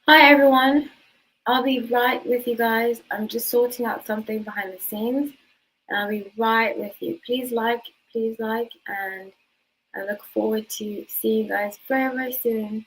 Hi everyone, I'll be right with you guys. I'm just sorting out something behind the scenes and I'll be right with you. Please like, and I look forward to seeing you guys very, very soon.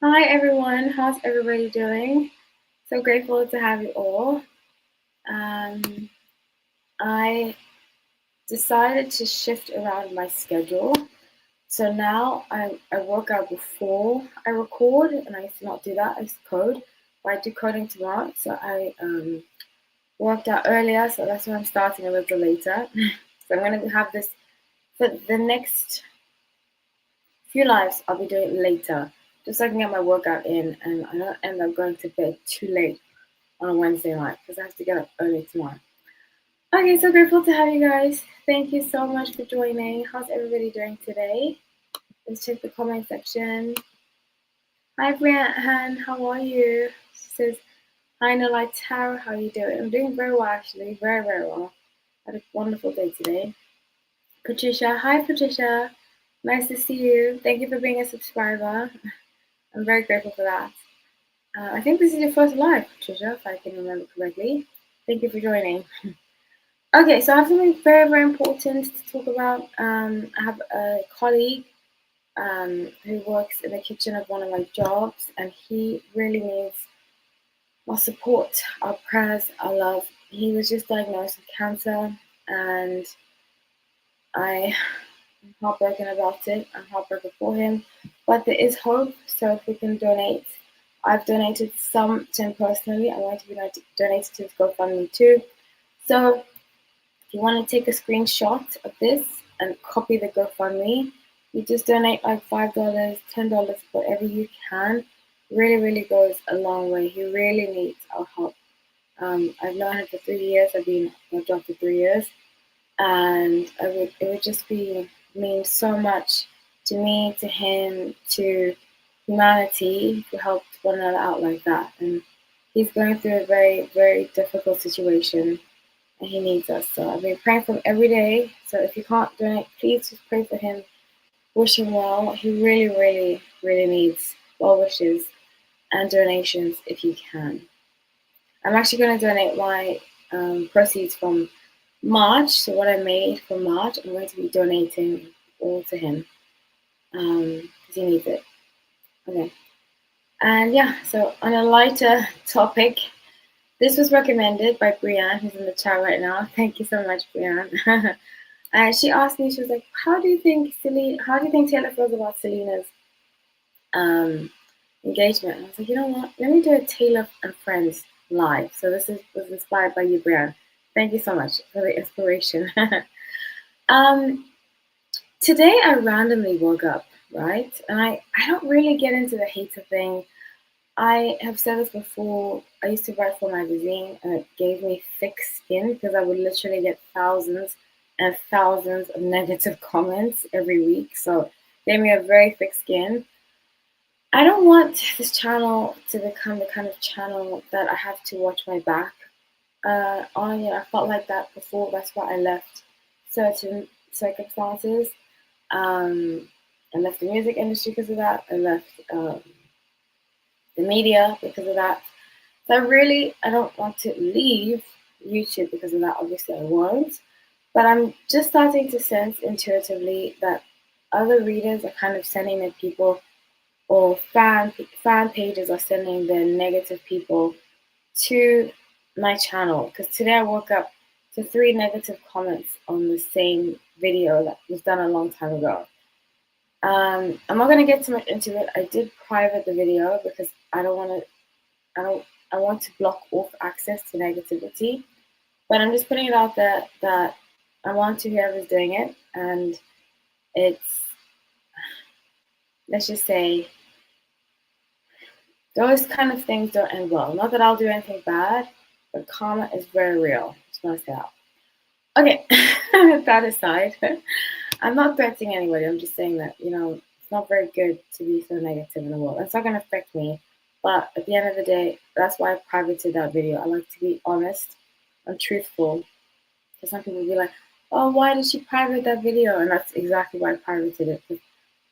Hi everyone, how's everybody doing? So grateful to have you all. Um, I decided to shift around my schedule. So now I work out before I record, and I used to not do that. I used to code, but I do coding tomorrow. So I worked out earlier, so that's why I'm starting a little later. So I'm going to have this for the next few lives. I'll be doing it later, just so I can get my workout in, and I don't end up going to bed too late on a Wednesday night because I have to get up early tomorrow. Okay, so grateful to have you guys. Thank you so much for joining. How's everybody doing today? Let's check the comment section. Hi Brianne, how are you? She says, hi Nalai Taro, how are you doing? I'm doing very well actually, very, very well. Had a wonderful day today. Patricia, hi Patricia. Nice to see you. Thank you for being a subscriber. I'm very grateful for that. I think this is your first live, Patricia, if I can remember correctly. Thank you for joining. Okay, so I have something very, very important to talk about. I have a colleague who works in the kitchen of one of my jobs, and he really needs our support, our prayers, our love. He was just diagnosed with cancer, and I am heartbroken about it. I'm heartbroken for him, but there is hope. So if we can donate, I've donated some to him personally. I'm going to be donating to his GoFundMe too. So if you want to take a screenshot of this and copy the GoFundMe, you just donate like $5, $10, whatever you can. Really, really goes a long way. He really needs our help. I've known him for 3 years. I've been at my job for 3 years, and it would just be mean so much to me, to him, to humanity to help one another out like that. And he's going through a very, very difficult situation, and he needs us. So I've been praying for him every day. So if you can't donate, please just pray for him. Wish him well. He really, really, really needs well wishes and donations if you can. I'm actually going to donate my proceeds from March. So what I made from March, I'm going to be donating all to him because he needs it. Okay. And yeah, so on a lighter topic, this was recommended by Brianne, who's in the chat right now. Thank you so much, Brianne. And she asked me, she was like, how do you think Taylor feels about Selena's engagement. And I was like, you know what? Let me do a Taylor and Friends live. So was inspired by you, Brian. Thank you so much for the inspiration. um, Today I randomly woke up, right? And I don't really get into the hater thing. I have said this before. I used to write for a magazine and it gave me thick skin because I would literally get thousands and thousands of negative comments every week. So it gave me a very thick skin. I don't want this channel to become the kind of channel that I have to watch my back on. I felt like that before. That's why I left certain circumstances. I left the music industry because of that. I left the media because of that. So I don't want to leave YouTube because of that. Obviously, I won't. But I'm just starting to sense intuitively that other readers are kind of sending their people, or fan pages are sending their negative people to my channel. Because today I woke up to 3 negative comments on the same video that was done a long time ago. I'm not gonna get too much into it. I did private the video because I want to block off access to negativity. But I'm just putting it out there that I want to whoever's doing it, and it's, let's just say, those kind of things don't end well. Not that I'll do anything bad, but karma is very real. Just want to say that. Okay, that aside, I'm not threatening anybody. I'm just saying that, it's not very good to be so negative in the world. It's not going to affect me. But at the end of the day, that's why I privated that video. I like to be honest and truthful. Because some people will be like, oh, why did she private that video? And that's exactly why I privated it.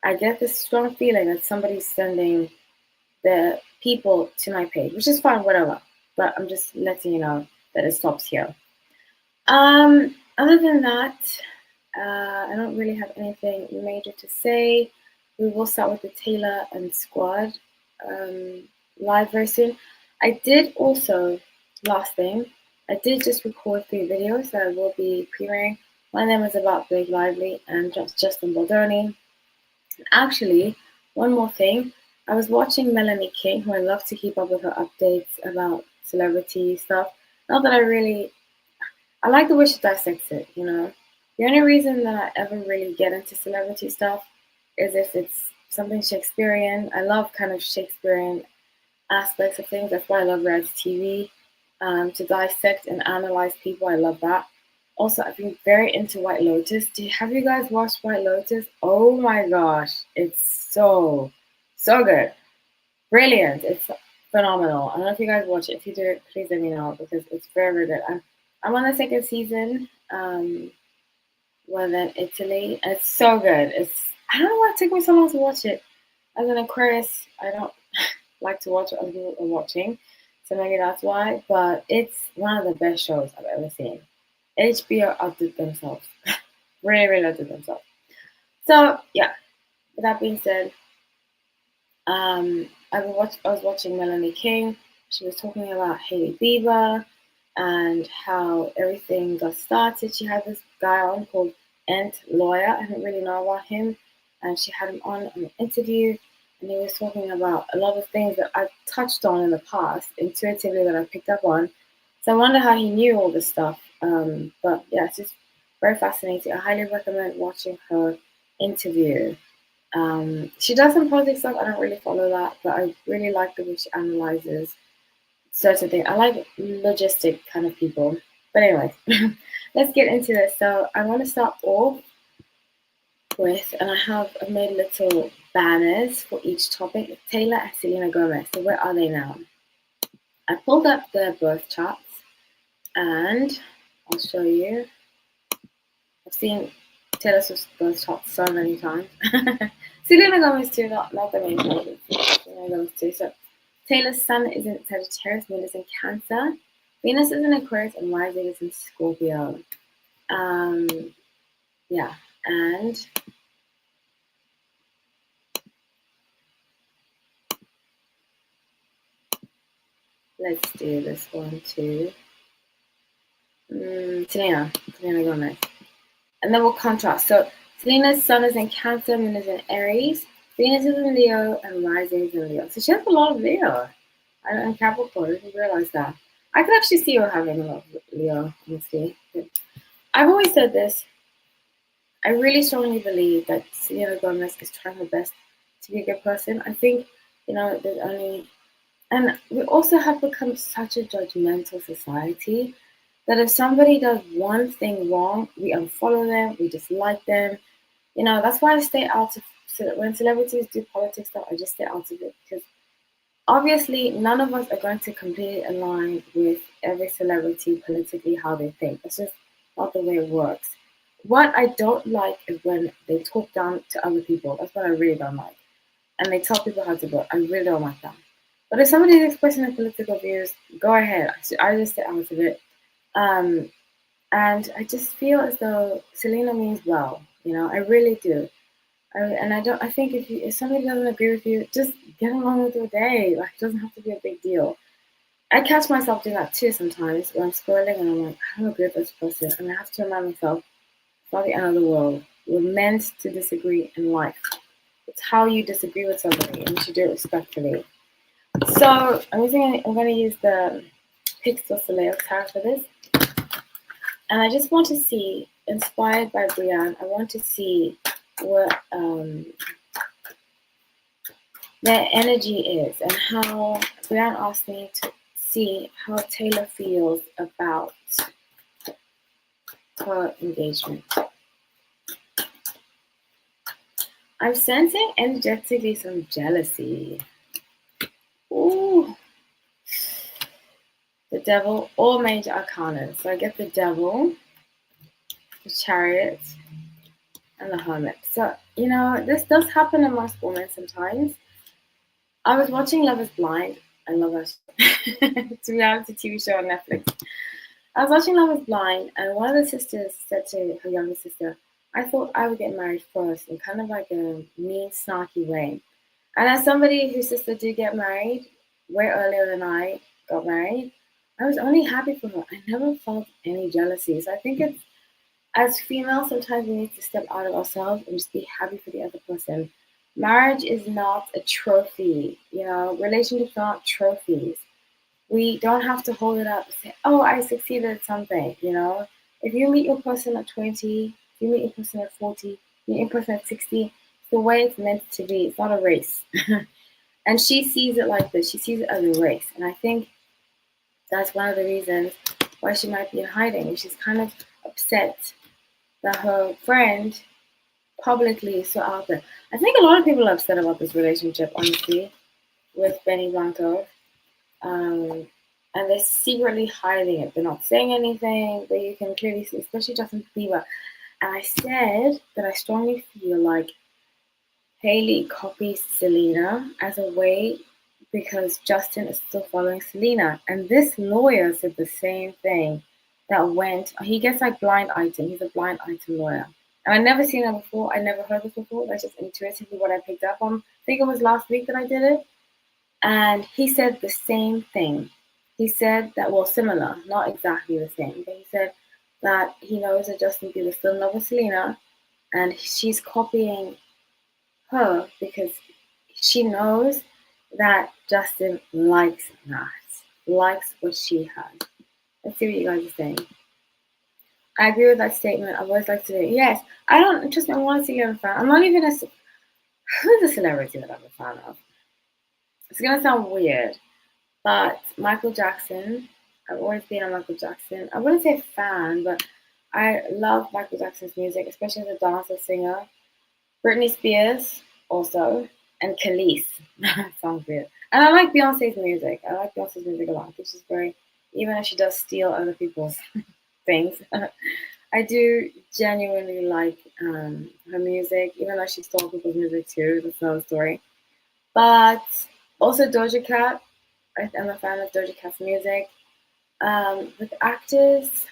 I get this strong feeling that somebody's sending the people to my page, which is fine, whatever. But I'm just letting you know that it stops here. Other than that, I don't really have anything major to say. We will start with the Taylor and Squad live very soon. I did also, last thing, I did just record 3 videos that I will be premiering. One of them is about Blake Lively and Justin Baldoni. And actually, one more thing, I was watching Melanie King, who I love to keep up with her updates about celebrity stuff. Not that I like the way she dissects it, The only reason that I ever really get into celebrity stuff is if it's something Shakespearean. I love kind of Shakespearean aspects of things. That's why I love reality TV. To dissect and analyze people, I love that. Also, I've been very into White Lotus. Have you guys watched White Lotus? Oh my gosh, it's so good, brilliant. It's phenomenal. I don't know if you guys watch it. If you do, please let me know because it's very good. I'm on the 2nd season. Well, then Italy. It's so good. I don't know why it took me so long to watch it. As an Aquarius, I don't like to watch what other people are watching, so maybe that's why. But it's one of the best shows I've ever seen. HBO outdid themselves, really, really outdid themselves. So yeah. With that being said, I was watching Melanie King. She was talking about Hailey Bieber and how everything got started. She had this guy on called Ent Lawyer. I didn't really know about him. And she had him on an interview, and he was talking about a lot of things that I've touched on in the past, intuitively, that I picked up on. So I wonder how he knew all this stuff. But yeah, it's just very fascinating. I highly recommend watching her interview. She does some politics stuff. I don't really follow that, but I really like the way she analyzes certain things. I like logistic kind of people. But anyway, let's get into this. So I want to start off with, and I've made little banners for each topic. Taylor and Selena Gomez. So where are they now? I pulled up their birth charts, and I'll show you. I've seen Taylor Swift's birth chart so many times. Selena Gomez too, not the main one. Selena Gomez too. So Taylor's sun is in Sagittarius, Moon is in Cancer, Venus is in Aquarius, and Rising is in Scorpio. Yeah, and let's do this one too. Selena Gomez. And then we'll contrast. So Selena's sun is in Cancer, Moon is in Aries, Venus is in Leo and rising is in Leo. So she has a lot of Leo. And Capricorn, I didn't realize that. I could actually see her having a lot of Leo, honestly. But I've always said this. I really strongly believe that Selena Gomez is trying her best to be a good person. I think, there's only. And we also have become such a judgmental society that if somebody does one thing wrong, we unfollow them, we dislike them. That's why I stay out of. So when celebrities do politics stuff, I just stay out of it because obviously none of us are going to completely align with every celebrity politically how they think. That's just not the way it works. What I don't like is when they talk down to other people. That's what I really don't like. And they tell people how to vote. I really don't like that. But if somebody is expressing their political views, go ahead. I just stay out of it. Um, and I just feel as though Selena means well. I really do. And I don't. I think if somebody doesn't agree with you, just get along with your day. Like it doesn't have to be a big deal. I catch myself doing that too sometimes when I'm scrolling and I'm like, I don't agree with this person, and I have to remind myself, it's not the end of the world. We're meant to disagree in life. It's how you disagree with somebody, and you should do it respectfully. So I'm going to use the Pixel Soleil tarot for this, and I just want to see, inspired by Brienne, I want to see what their energy is and how Brian asked me to see how Taylor feels about her engagement. I'm sensing energetically some jealousy. Ooh. The Devil or Major Arcana. So I get the Devil, the Chariot, and the Hermit. So, this does happen amongst women sometimes. I was watching Love is Blind. I love that show. It's a reality TV show on Netflix. I was watching Love is Blind, and one of the sisters said to her younger sister, I thought I would get married first in kind of like a mean, snarky way. And as somebody whose sister did get married way earlier than I got married, I was only happy for her. I never felt any jealousy. So I think it's, as females, sometimes we need to step out of ourselves and just be happy for the other person. Marriage is not a trophy, relationships are not trophies. We don't have to hold it up and say, oh, I succeeded at something, If you meet your person at 20, if you meet your person at 40, you meet your person at 60, it's the way it's meant to be. It's not a race. And she sees it like this. She sees it as a race. And I think that's one of the reasons why she might be in hiding. She's kind of upset that her friend publicly is so out there. I think a lot of people are upset about this relationship, honestly, with Benny Blanco. And they're secretly hiding it. They're not saying anything, but you can clearly see, especially Justin Bieber. And I said that I strongly feel like Hailey copies Selena as a way because Justin is still following Selena. And this lawyer said the same thing he gets like blind item. He's a blind item lawyer. And I've never seen that before. I never heard this before. That's just intuitively what I picked up on. I think it was last week that I did it. And he said the same thing. He said that, well, similar, not exactly the same, but he said that he knows that Justin Bieber is still in love with Selena and she's copying her because she knows that Justin likes what she has. Let's see what you guys are saying. I agree with that statement. I've always liked to do it. Yes, I don't, trust me, I'm not a Selena fan. I'm not even who's a celebrity that I'm a fan of? It's going to sound weird. But Michael Jackson, I've always been a Michael Jackson. I wouldn't say fan, but I love Michael Jackson's music, especially as a dancer, singer. Britney Spears, also, and Khalees. Sounds weird. And I like Beyonce's music. I like Beyonce's music a lot. I think she's very, even if she does steal other people's things, I do genuinely like her music, even though she stole people's music too. That's another story. But also Doja Cat. I'm a fan of Doja Cat's music. With actors,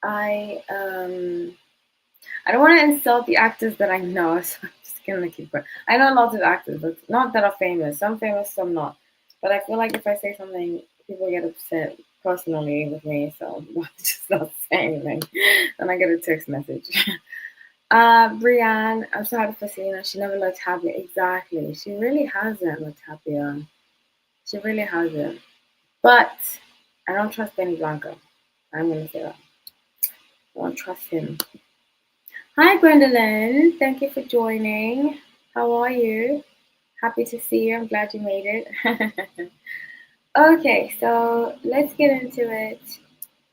I don't want to insult the actors that I know, so I'm just gonna keep going. I know lots of actors, but not that are famous. Some famous, some not. But I feel like if I say something, people get upset personally with me, so I'm just not saying anything. Then I get a text message. Brienne, I'm so happy for Selena. She never looked happy. Exactly. She really hasn't looked happier. She really hasn't. But I don't trust Benny Blanco. I'm gonna say that. I don't trust him. Hi, Gwendolyn. Thank you for joining. How are you? Happy to see you. I'm glad you made it. Okay, so let's get into it.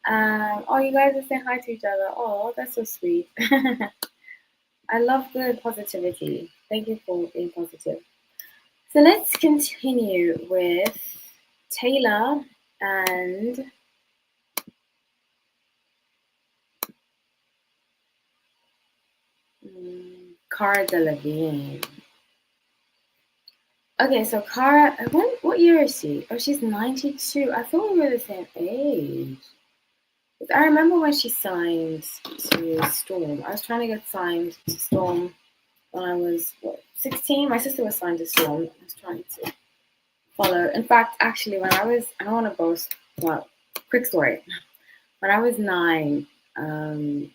Oh, you guys are saying hi to each other. Oh, that's so sweet. I love the positivity. Thank you for being positive. So let's continue with Taylor and Cara Delevingne. Okay, so Cara, what year is she? Oh, she's 92. I thought we were the same age. I remember when she signed to Storm. I was trying to get signed to Storm when I was 16. My sister was signed to Storm. I was trying to follow. In fact, actually, I don't want to boast. Well, quick story. When I was 9,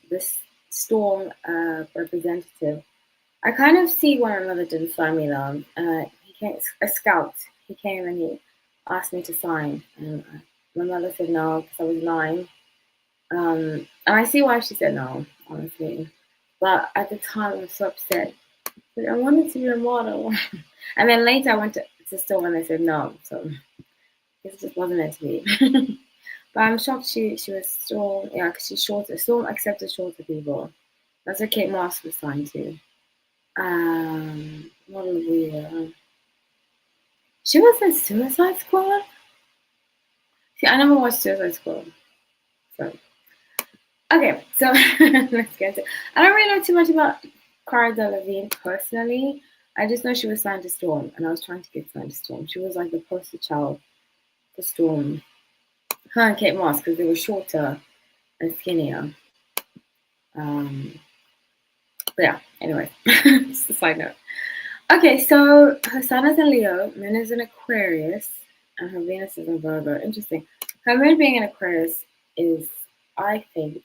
this Storm representative, I kind of see why my mother didn't sign me though. He came, a scout. He came and he asked me to sign, and my mother said no because I was 9. And I see why she said no, honestly. But at the time, I was so upset. But I wanted to be a model. And then later, I went to store and they said no. So this just wasn't meant to be. But I'm shocked she was still, yeah, because she's shorter. Still accepted shorter people. That's what Kate Moss was signed to. Model of the year. She was in Suicide Squad? See, I never watched Suicide Squad. So. Okay, so let's get it. I don't really know too much about Cara Delevingne personally. I just know she was signed to Storm, and I was trying to get signed to Storm. She was like the poster child for Storm. Her and Kate Moss, because they were shorter and skinnier. But yeah, anyway, just a side note. Okay, so her sun is in Leo, Moon is in Aquarius, and her Venus is in Virgo. Interesting. Her Moon being in Aquarius is, I think,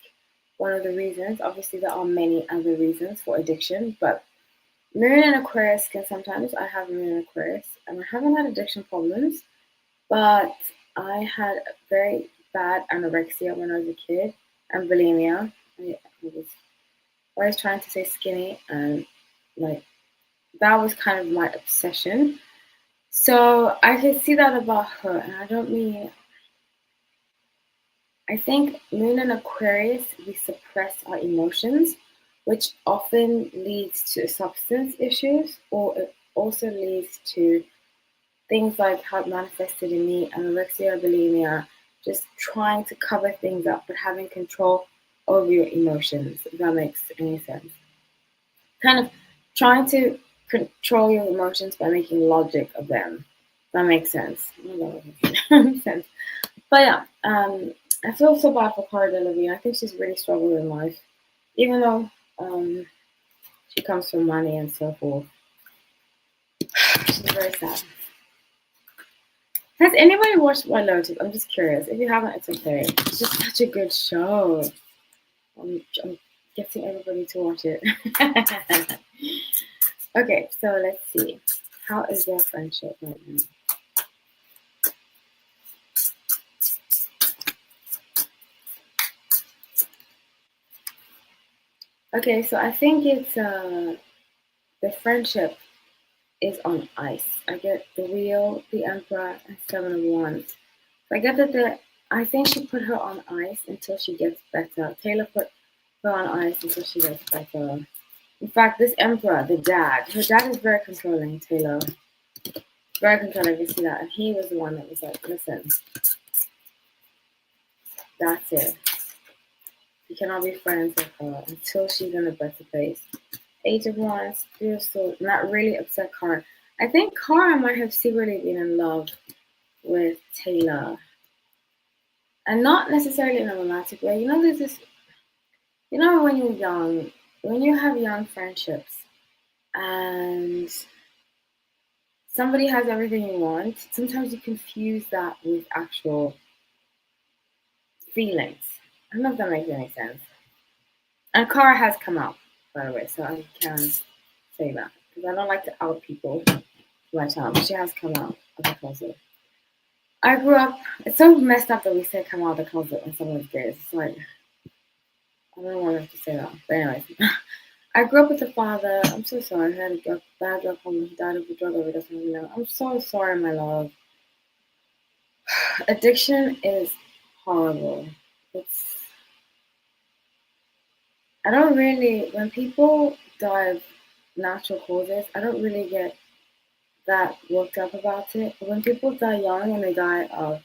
one of the reasons. Obviously, there are many other reasons for addiction, but Moon in Aquarius can sometimes. I have Moon in Aquarius, and I haven't had addiction problems, but I had very bad anorexia when I was a kid and bulimia. I was always trying to stay skinny, and like that was kind of my obsession. So I could see that about her, and I don't mean. I think Moon and Aquarius, we suppress our emotions, which often leads to substance issues, or it also leads to things like how it manifested in me, anorexia, bulimia, just trying to cover things up, but having control over your emotions, if that makes any sense. Kind of trying to control your emotions by making logic of them. That makes sense. That makes sense. But yeah, I feel so bad for Cara Delevingne. I think she's really struggled in life, even though she comes from money and so forth. She's very sad. Has anybody watched White Lotus? I'm just curious. If you haven't, it's okay. It's just such a good show. I'm getting everybody to watch it. Okay, so let's see. How is their friendship right now? Okay, so I think it's the friendship is on ice. I get the Wheel, the Emperor, and Seven of Wands. So I get that I think she put her on ice until she gets better. Taylor put her on ice until she gets better. In fact, this Emperor, the dad, her dad is very controlling, Taylor. Very controlling, you see that. And he was the one that was like, listen, that's it. You cannot be friends with her until she's in a better place. Age of Wands, Three of Swords, not really upset Cara. I think Cara might have secretly been in love with Taylor. And not necessarily in a romantic way. You know, there's this, when you're young, when you have young friendships and somebody has everything you want, sometimes you confuse that with actual feelings. I don't know if that makes any sense. And Cara has come out. by the way, so I can say that because I don't like to out people right now. But she has come out of the closet. I grew up. It's so messed up that we say come out of the closet when someone's gay. It's like I don't want to say that. But anyway, I grew up with a father. I'm so sorry. I had a bad drug problem. He died of a drug overdose. I'm so sorry, my love. Addiction is horrible. It's I don't really when people die of natural causes, I don't really get that worked up about it. But when people die young and they die of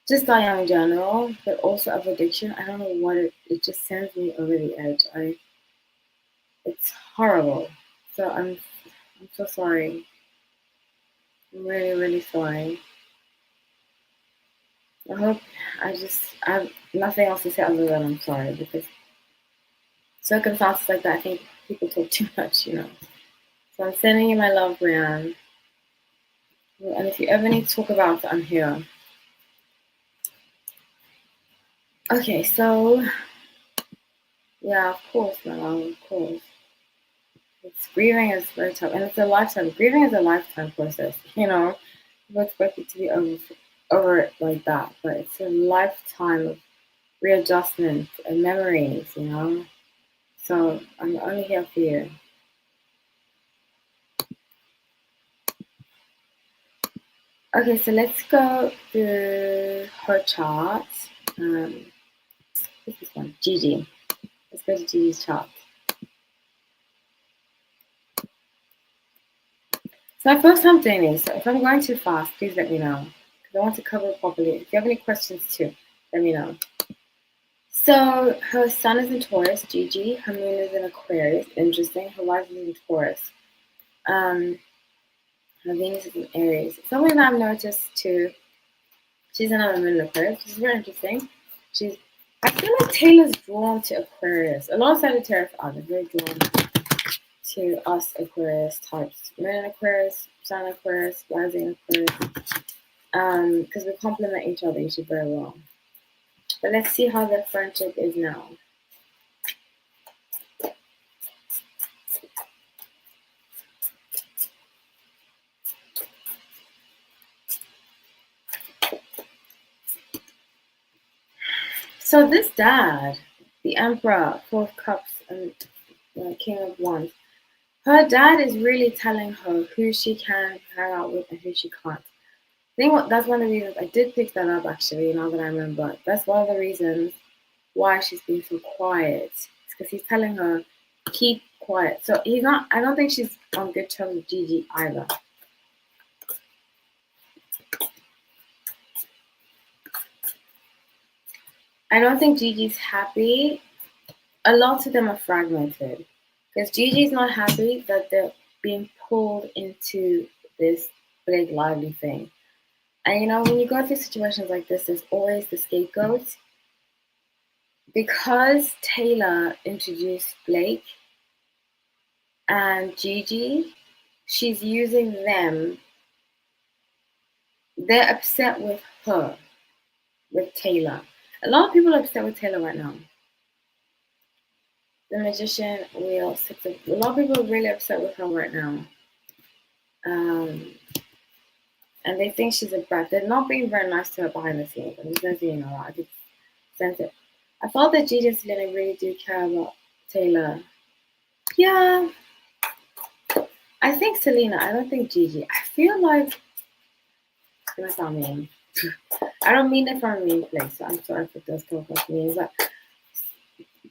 just die young in general, but also of addiction, I don't know what it just sends me over the edge. It's horrible. So I'm so sorry. I'm really, really sorry. I hope I have nothing else to say other than I'm sorry because circumstances like that, I think people talk too much. So I'm sending you my love, Brianne. And if you ever need to talk about it, I'm here. Okay, so yeah, of course, my love, of course. Grieving is very tough, and it's a lifetime. Grieving is a lifetime process. People expect it to be over it like that, but it's a lifetime of readjustment and memories. So I'm only here for you. Okay, so let's go through her chart. What's this one? Gigi. Let's go to Gigi's chart. So my first time doing this, so if I'm going too fast, please let me know. Because I want to cover it properly. If you have any questions too, let me know. So her sun is in Taurus, Gigi. Her moon is in Aquarius. Interesting. Her life is in Taurus. Her Venus is in Aries. Something that I've noticed too. She's another moon in Aquarius, which is very interesting. I feel like Taylor's drawn to Aquarius. A lot of Sagittarius are very drawn to us Aquarius types. Moon in Aquarius, Sun in Aquarius, rising in Aquarius. Because we complement each other usually very well. But let's see how the friendship is now. So this dad, the Emperor, Four of Cups, and King of Wands, her dad is really telling her who she can hang out with and who she can't. That's one of the reasons I did pick that up actually. Now that I remember, that's one of the reasons why she's being so quiet. It's because he's telling her keep quiet. So he's not. I don't think she's on good terms with Gigi either. I don't think Gigi's happy. A lot of them are fragmented because Gigi's not happy that they're being pulled into this Blake Lively thing. And when you go through situations like this, there's always the scapegoat. Because Taylor introduced Blake and Gigi, she's using them. They're upset with her, with Taylor. A lot of people are upset with Taylor right now. The Magician, Wheel, a lot of people are really upset with her right now. And they think she's a brat. They're not being very nice to her behind the scenes. I'm just not seeing a lot. I could sense it. I felt that Gigi and Selena really do care about Taylor. Yeah. I think Selena. I don't think Gigi. I feel like it's gonna sound mean. I don't mean it from a mean place, so I'm sorry if it does come across mean. But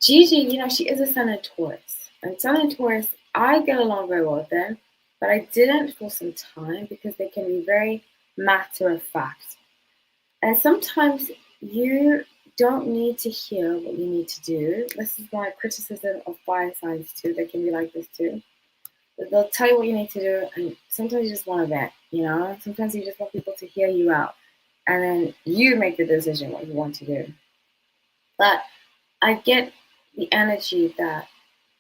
Gigi, she is a Sun in Taurus. And Sun in Taurus, I get along very well with them, but I didn't for some time because they can be very matter of fact. And sometimes you don't need to hear what you need to do. This is my criticism of fire signs too. They can be like this too. They'll tell you what you need to do, and sometimes you just want to vent. Sometimes you just want people to hear you out, and then you make the decision what you want to do. But I get the energy that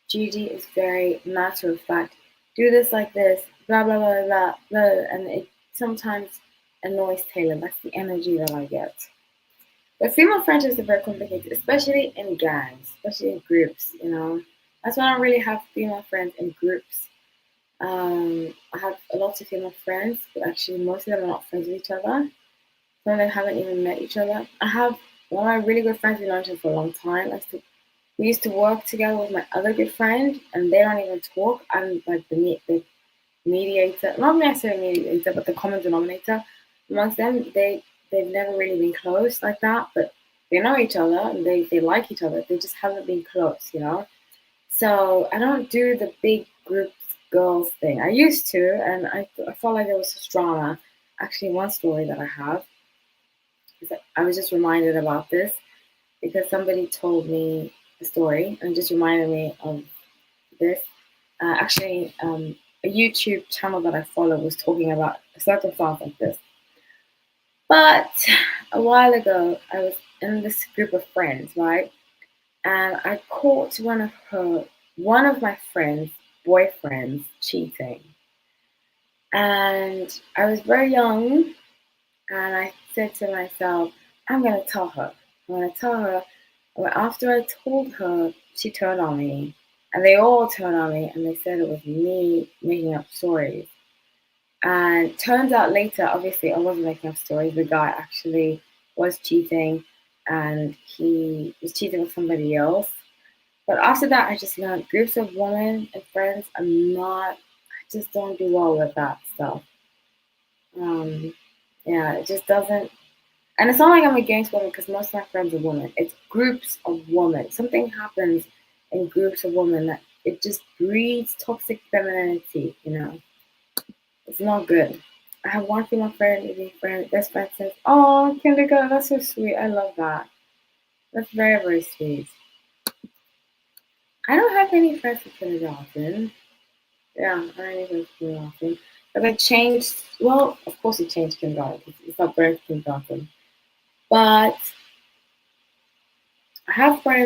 Gigi is very matter of fact. Do this like this, blah blah blah blah blah, and it sometimes annoys Taylor. That's the energy that I get. But female friendships are very complicated, especially in gangs, especially in groups. That's when I really have female friends in groups. I have a lot of female friends, but actually most of them are not friends with each other. Some of them haven't even met each other. I have one of my really good friends. We known each other for a long time. We used to work together with my other good friend, and they don't even talk. I'm like the mediator, not necessarily mediator, but the common denominator amongst them. They've never really been close like that, but they know each other and they like each other. They just haven't been close, you know. So I don't do the big group girls thing. I used to, and I felt like there was a drama. Actually, one story that I have is that I was just reminded about this because somebody told me a story and just reminded me of this. A YouTube channel that I follow was talking about a circumstance like this. But a while ago, I was in this group of friends, right? And I caught one of my friends' boyfriends cheating. And I was very young, and I said to myself, I'm going to tell her. I'm going to tell her. Well, after I told her, she turned on me. And they all turned on me, and they said it was me making up stories. And turns out later, obviously, I wasn't making up stories. The guy actually was cheating, and he was cheating with somebody else. But after that, I just learned groups of women and friends. I just don't do well with that stuff. Um, yeah, it just doesn't. And it's not like I'm against women because most of my friends are women. It's groups of women. Something happens in groups of women that it just breeds toxic femininity, you know. It's not good. I have one female friend, best friend since, oh, kindergarten, that's so sweet. I love that. That's very, very sweet. I don't have any friends from kindergarten. Yeah, I don't even kindergarten. But I changed, well, of course it changed kindergarten because it's not going to kindergarten. But I have I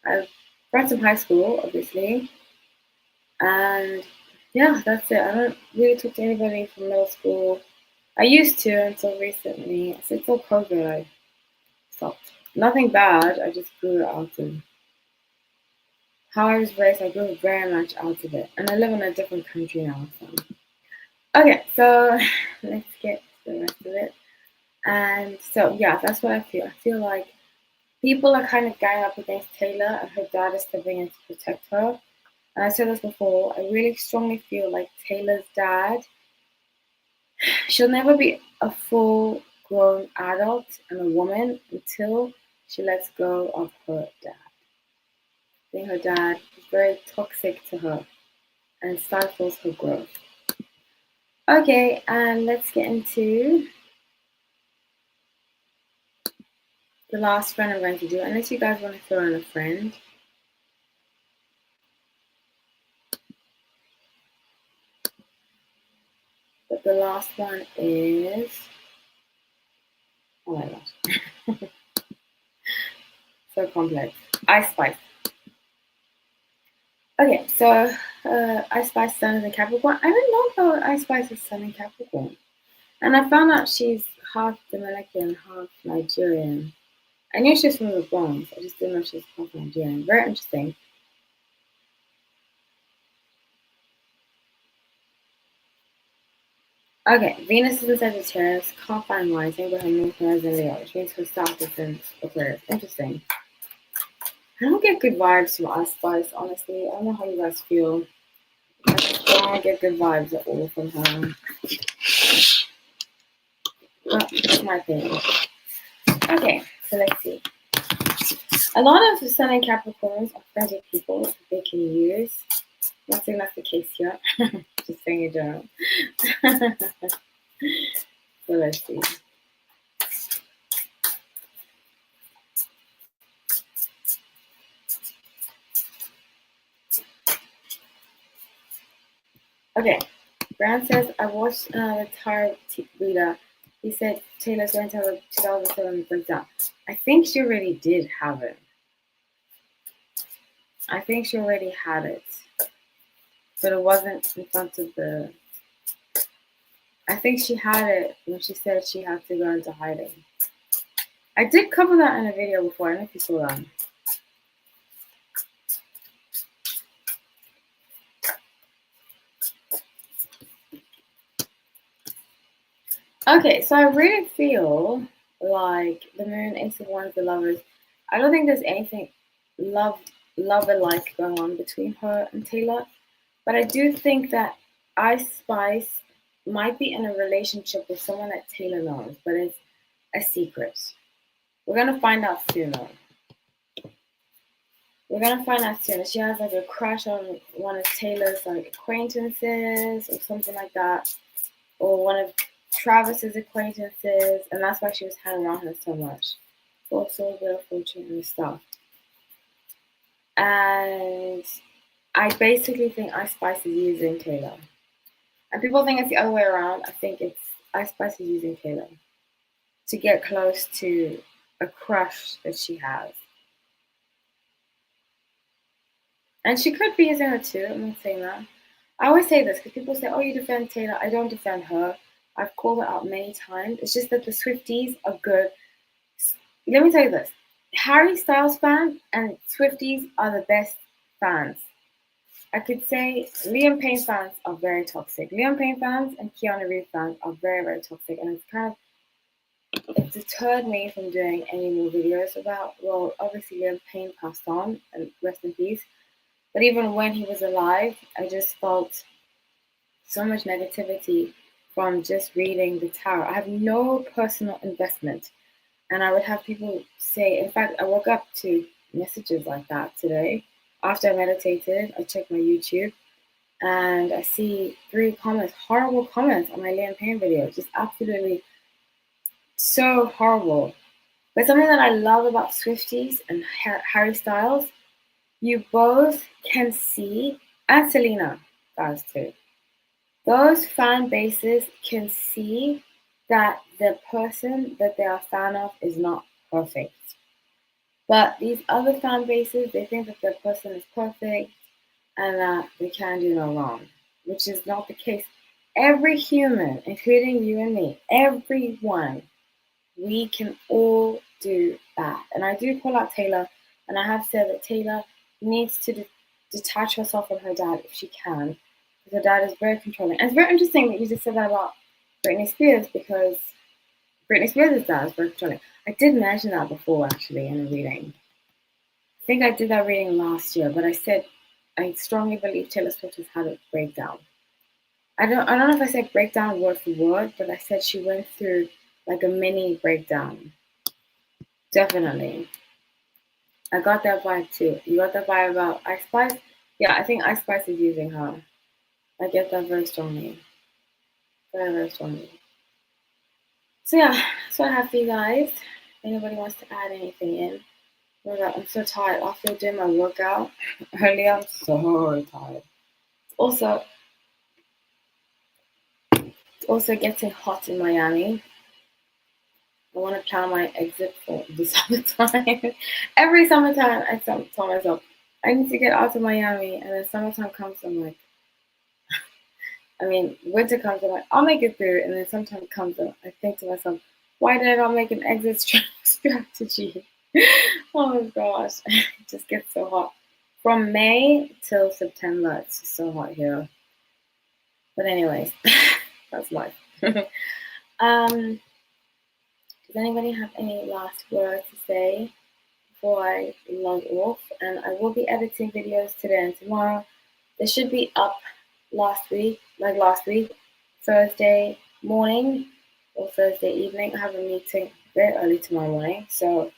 have friends from high school, obviously. And yeah, that's it. I don't really talk to anybody from middle school. I used to until recently. Until COVID, I stopped. Nothing bad. I just grew out of how I was raised. I grew very much out of it, and I live in a different country now. So okay, so let's get to the rest of it. And so yeah, that's what I feel. I feel like people are kind of ganging up against Taylor, and her dad is stepping in to protect her. And I said this before. I really strongly feel like Taylor's dad. She'll never be a full grown adult and a woman until she lets go of her dad. I think her dad is very toxic to her and stifles her growth. Okay, and let's get into the last friend I'm going to do, unless you guys want to throw in a friend. But the last one is, oh my gosh, so complex. Ice Spice. Okay, so Ice Spice Sun is in Capricorn. I didn't know about Ice Spice's Sun in Capricorn. And I found out she's half Dominican, half Nigerian. I knew she was from the Bronx. I just didn't know she was half Nigerian. Very interesting. Okay, Venus is in Sagittarius, can't find rising, but her moon is in Leo, which means her south is in Aquarius. Interesting. I don't get good vibes from Ice Spice, honestly. I don't know how you guys feel. I just don't get good vibes at all from her. But that's my opinion. Okay, so let's see. A lot of Sun and Capricorns are friends with people that they can use. Not saying that's the case here. Just saying in general. So let's see. Okay. Brand says, I watched the Tarot reader. He said Taylor's going to have a 2007 breakdown. I think she already did have it. I think she already had it. But it wasn't in front of the. I think she had it when she said she had to go into hiding. I did cover that in a video before. I don't know if you saw that. Okay, so I really feel like the Moon, Ace of Wands, the Lovers. I don't think there's anything love lover like going on between her and Taylor, but I do think that Ice Spice might be in a relationship with someone that Taylor knows, but it's a secret. We're gonna find out soon, though. We're gonna find out soon. She has like a crush on one of Taylor's like acquaintances or something like that, or one of Travis's acquaintances, and that's why she was hanging around her so much. Also, the fortune and stuff. And I basically think Ice Spice is using Taylor. And people think it's the other way around. I think it's Ice Spice is using Taylor to get close to a crush that she has. And she could be using her too. I'm not saying that. I always say this because people say, oh, you defend Taylor. I don't defend her. I've called her out many times. It's just that the Swifties are good. Let me tell you this. Harry Styles fans and Swifties are the best fans. I could say Liam Payne fans are very toxic. Liam Payne fans and Keanu Reeves fans are very, very toxic. And it deterred me from doing any more videos about, well, obviously Liam Payne passed on and rest in peace. But even when he was alive, I just felt so much negativity from just reading The Tower. I have no personal investment. And I would have people say, in fact, I woke up to messages like that today. After I meditated, I checked my YouTube and I see 3 comments, horrible comments on my Liam Payne video, just absolutely so horrible. But something that I love about Swifties and Harry Styles, you both can see, and Selena does too, those fan bases can see that the person that they are a fan of is not perfect. But these other fan bases, they think that their person is perfect and that they can do no wrong, which is not the case. Every human, including you and me, everyone, we can all do that. And I do call out Taylor, and I have said that Taylor needs to detach herself from her dad if she can, because her dad is very controlling. And it's very interesting that you just said that about Britney Spears, because Britney Spears' dad is very controlling. I did mention that before, actually, in a reading. I think I did that reading last year, but I said I strongly believe Taylor Swift has had a breakdown. I don't know if I said breakdown word for word, but I said she went through like a mini breakdown. Definitely. I got that vibe too. You got that vibe about Ice Spice? Yeah, I think Ice Spice is using her. I get that very strongly. Very, very strongly. So yeah, that's what I have for you guys. If anybody wants to add anything in. I'm so tired. After doing my workout earlier, I'm so tired. Also, it's also getting hot in Miami. I want to plan my exit for the summertime. Every summertime, I tell myself, I need to get out of Miami. And then summertime comes, I'm like, winter comes, I'm like, I'll make it through. And then sometimes comes, and I think to myself, why did I not make an exit strategy? Oh my gosh, it just gets so hot. From May till September, it's just so hot here. But anyways, that's life. Does anybody have any last words to say before I log off? And I will be editing videos today and tomorrow. They should be up last week, Thursday morning or Thursday evening. I have a meeting very early tomorrow morning. So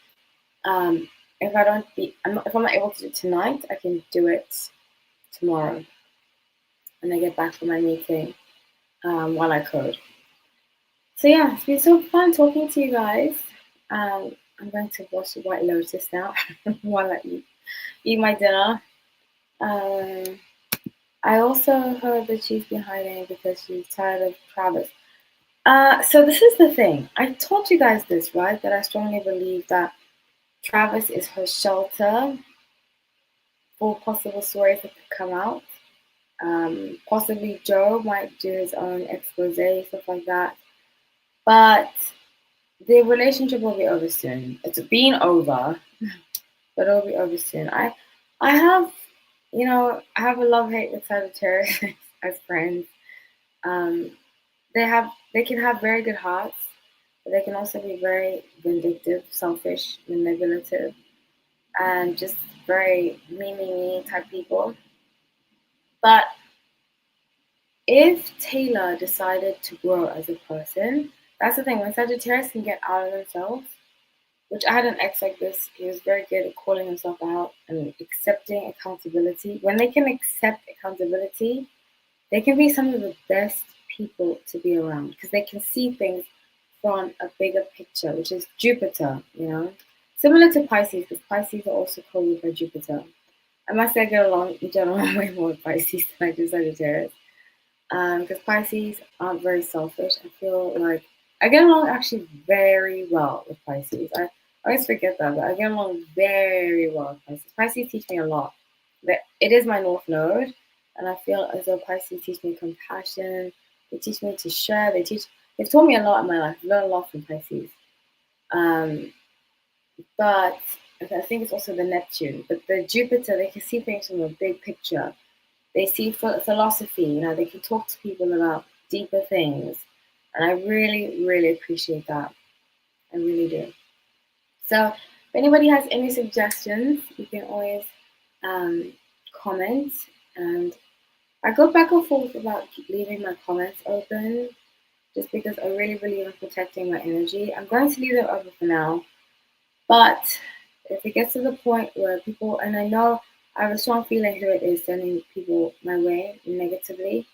if I'm not able to do it tonight, I can do it tomorrow when I get back from my meeting while I code. So yeah, it's been so fun talking to you guys. I'm going to watch White Lotus now while I eat my dinner. Um, I also heard that she's been hiding because she's tired of Travis. So this is the thing. I told you guys this, right? That I strongly believe that Travis is her shelter for possible stories that could come out. Possibly Joe might do his own expose, stuff like that. But the relationship will be over soon. It's been over, but it'll be over soon. I have, I have a love hate with Sagittarius as friends. Um, they can have very good hearts, but they can also be very vindictive, selfish, manipulative, and just very me type people. But if Taylor decided to grow as a person, that's the thing. When Sagittarius can get out of themselves, which I had an ex like this, he was very good at calling himself out and accepting accountability. When they can accept accountability, they can be some of the best people to be around because they can see things from a bigger picture, which is Jupiter, you know. Similar to Pisces, because Pisces are also co-ruled by Jupiter. I must say I get along in general way more with Pisces than I do Sagittarius. Because Pisces aren't very selfish. I feel like I get along actually very well with Pisces. I always forget that, but I get along very well with Pisces. Pisces teach me a lot. But it is my North Node, and I feel as though Pisces teach me compassion. They teach me to share. They've taught me a lot in my life. I've learned a lot from Pisces. Um, but I think it's also the Neptune. But the Jupiter, they can see things from a big picture. They see philosophy, you know, they can talk to people about deeper things. And I really, really appreciate that. I really do. So if anybody has any suggestions, you can always um, comment. And I go back and forth about leaving my comments open just because I really believe in protecting my energy. I'm going to leave them open for now. But if it gets to the point where people, and I know I have a strong feeling who it is sending people my way negatively,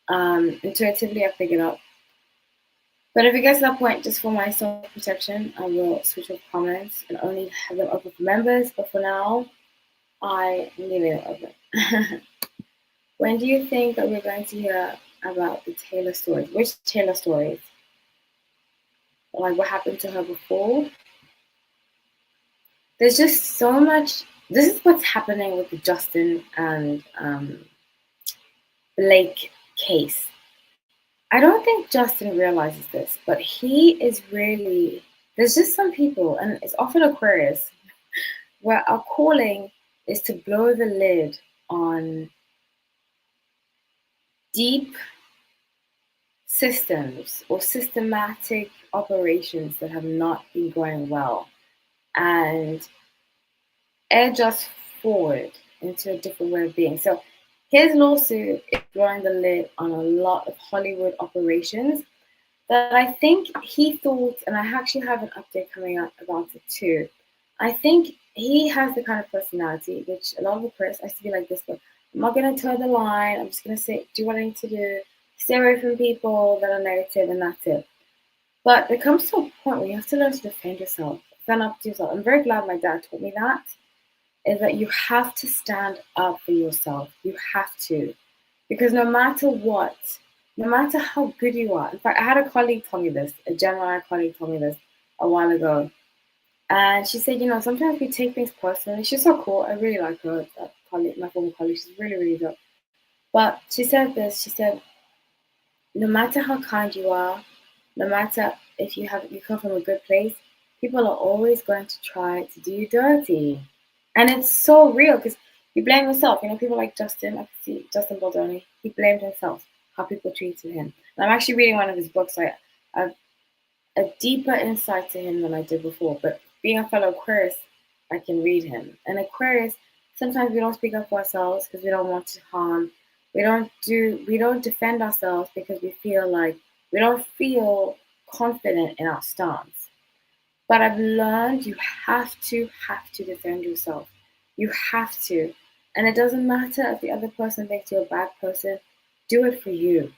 intuitively I figured out. But if it gets to that point, just for my self protection, I will switch off comments and only have them open for members. But for now, I leave it open. When do you think that we're going to hear about the Taylor stories? Which Taylor stories? Like what happened to her before? There's just so much. This is what's happening with the Justin and Blake case. I don't think Justin realizes this, but he is really. There's just some people, and it's often Aquarius, where our calling is to blow the lid on deep systems or systematic operations that have not been going well and edge us forward into a different way of being. So his lawsuit is blowing the lid on a lot of Hollywood operations that I think he thought, and I actually have an update coming up about it too. I think he has the kind of personality which a lot of the press, I used to be like this, but I'm not going to toe the line. I'm just going to say, do what I need to do, stay away from people that are negative, and that's it. But there comes to a point where you have to learn to defend yourself, stand up to yourself. I'm very glad my dad taught me that, is that you have to stand up for yourself. You have to. Because no matter what, no matter how good you are, in fact, I had a colleague tell me this, a Gemini colleague told me this a while ago. And she said, you know, sometimes we take things personally. She's so cool. I really like her, that colleague, my former colleague. She's really, really dope. But she said this, she said, no matter how kind you are, no matter if you come from a good place, people are always going to try to do you dirty. And it's so real because you blame yourself. You know, people like Justin, I can see Justin Baldoni, he blamed himself, how people treated him. And I'm actually reading one of his books, so I have a deeper insight to him than I did before. But being a fellow Aquarius, I can read him. And Aquarius, sometimes we don't speak up for ourselves because we don't want to harm. We don't defend ourselves because we don't feel confident in our stance. But I've learned you have to defend yourself. You have to. And it doesn't matter if the other person thinks you're a bad person, do it for you.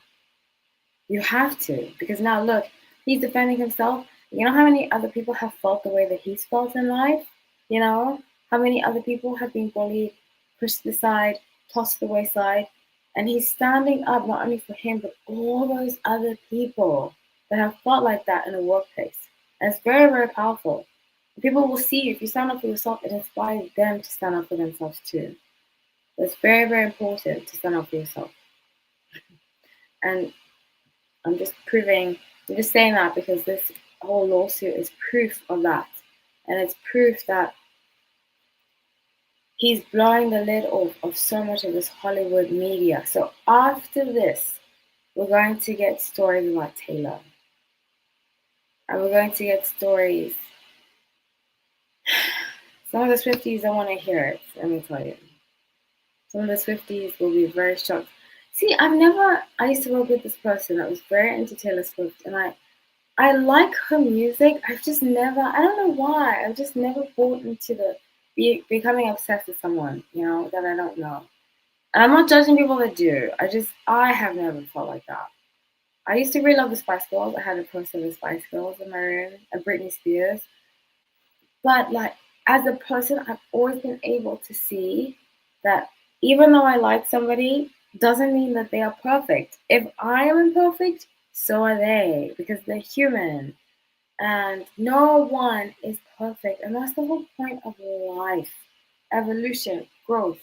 You have to. Because now look, he's defending himself. You know how many other people have felt the way that he's felt in life? You know? How many other people have been bullied, pushed aside, tossed to the wayside? And he's standing up not only for him, but all those other people that have felt like that in the workplace. And it's very, very powerful. People will see you. If you stand up for yourself, it inspires them to stand up for themselves too. It's very, very important to stand up for yourself. And I'm just saying that because this whole lawsuit is proof of that. And it's proof that he's blowing the lid off of so much of this Hollywood media. So after this, we're going to get stories about Taylor. And we're going to get stories. Some of the Swifties don't want to hear it, let me tell you. Some of the Swifties will be very shocked. See, I used to work with this person that was very into Taylor Swift, and I like her music. I've just never, I don't know why, I've just never bought into becoming obsessed with someone, that I don't know. And I'm not judging people that do. I have never felt like that. I used to really love the Spice Girls. I had a poster of the Spice Girls in my room, and Britney Spears. But like, as a person, I've always been able to see that even though I like somebody, doesn't mean that they are perfect. If I am imperfect, so are they, because they're human. And no one is perfect. And that's the whole point of life: evolution, growth,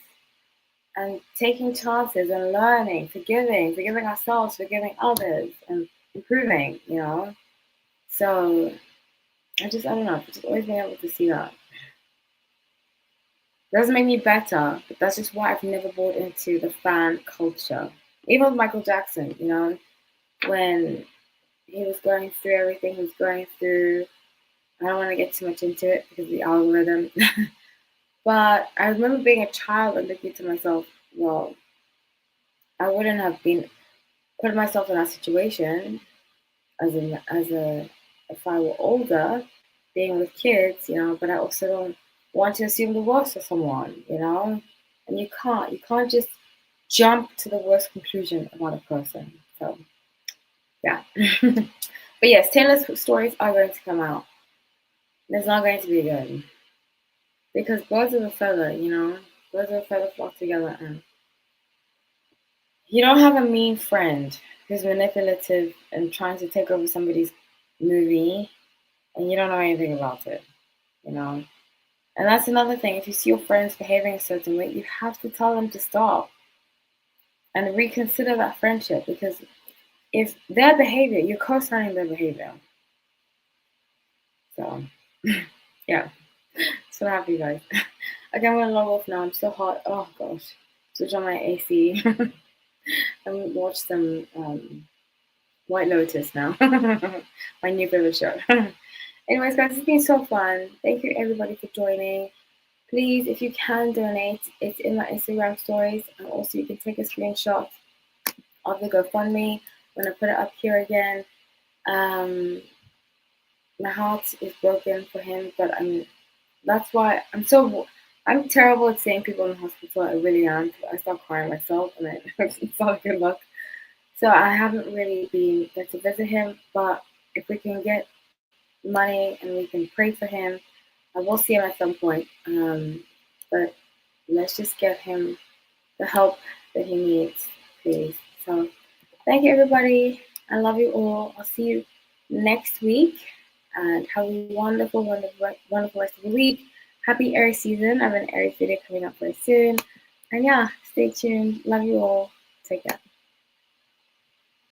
and taking chances and learning, forgiving ourselves, forgiving others, and improving. So I don't know, I've just always been able to see that. It doesn't make me better, but that's just why I've never bought into the fan culture. Even with Michael Jackson, when he was going through everything he was going through. I don't want to get too much into it because of the algorithm. But I remember being a child and thinking to myself, well, I wouldn't have been put myself in that situation as a if I were older, being with kids, but I also don't want to assume the worst of someone. And you can't just jump to the worst conclusion about a person. So yeah. But yes, Taylor's stories are going to come out. It's not going to be good. Because birds of a feather, birds of a feather flock together, and you don't have a mean friend who's manipulative and trying to take over somebody's movie and you don't know anything about it. And that's another thing. If you see your friends behaving a certain way, you have to tell them to stop and reconsider that friendship, because if their behavior, you're co-signing their behavior. So, yeah. So happy, guys. Okay, I'm gonna log off now. I'm so hot. Oh gosh. Switch on my AC and watch some White Lotus now. My new favorite show. Anyways, guys, it's been so fun. Thank you everybody for joining. Please, if you can donate, it's in my Instagram stories. And also, you can take a screenshot of the GoFundMe when I put it up here again. My heart is broken for him, but that's why I'm terrible at seeing people in the hospital. I really am. I start crying myself, and it's not good luck. So I haven't really been there to visit him, but if we can get money and we can pray for him, I will see him at some point. But let's just get him the help that he needs, please. So thank you, everybody. I love you all. I'll see you next week, and have a wonderful, wonderful, wonderful rest of the week. Happy Aries season. I have an Aries video coming up very soon. And yeah, stay tuned. Love you all. Take care.